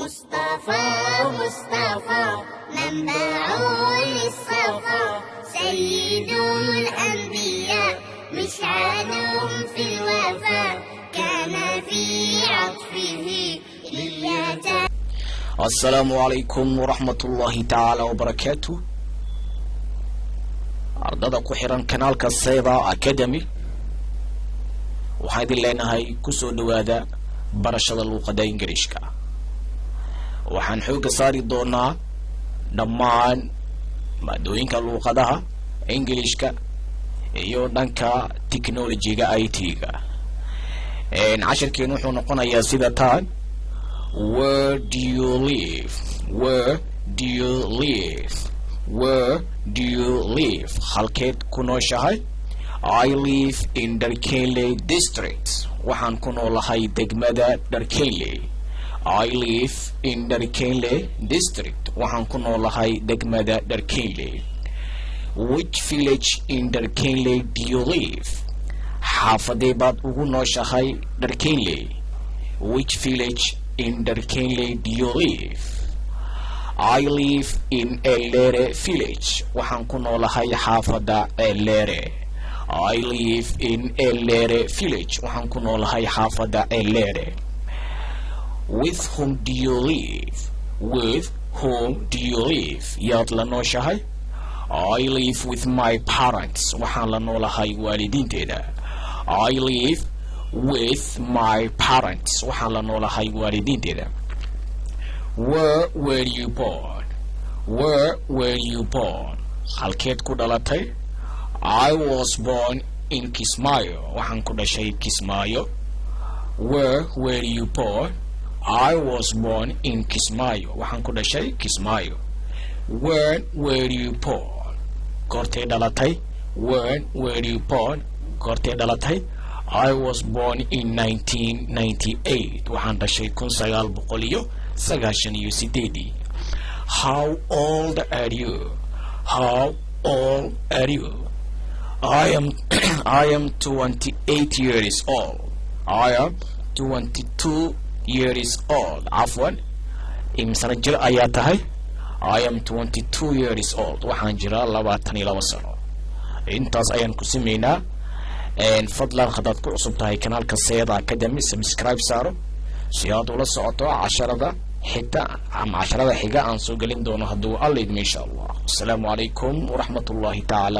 مصطفى منبع للصفا سيد الأنبياء مشعل في الوفاء كان في عطفه لليتامى. السلام عليكم ورحمة الله تعالى وبركاته. ardada ku xiran kanaalka Sayda Academy waxaan idin leenahay ku soo dhawaada barashada luuqada Ingiriiska. waxaan xooga saari doonaa dhammaan maadooyinka luuqadaha Ingiriiska iyo dhanka technology-ga IT-ga. casharkeenu wuxuu noqonayaa sida taan: where do you live? Where do you live? Where do you live? halkeed ku nooshahay? I live in Darkele district. waxaan ku noolahay degmada Darkele. I live in Darkele district. waxaan ku noolahay degmada Darkele. Which village in Darkele do you live? xaafadee baad ugu nooshahay Darkele? Which village in Darkele do you live? I live in Elere village. waxaan ku noolahay xaafada Elere. I live in Elere village. waxaan ku noolahay xaafada Elere. With whom do you live? With whom do you live? yaad la nooshahay? I live with my parents. waxaan la noolahay waalidiinteeda. I live with my parents. waxaan la noolahay waalidiinteeda. Where were you born? Where were you born? halkeed ku dhalatay? I was born in Kismaayo. waxaan ku dhashay Kismaayo. Where were you born? I was born in Kismaayo. waxaan ku dhashay Kismaayo. When were you born? goortee dhalatay? When were you born? goortee dhalatay? I was born in 1998. waxaan dhashay 1998. How old are you? How old are you? I am 28 years old. I am 22 years old. afwan imsana jir ayaa tahay? I am 22 years old. waxaan jiraa 22 sano. intaas ayaan ku sameynaa. fadlan hadaad ku cusub tahay kanaalka Sayda Academy subscribe saaro si aad ula socoto casharada xiga aan soo gelin doono hadduu alla idmo insha Allah. Assalaamu calaykum waraxmatullaahi tacaala.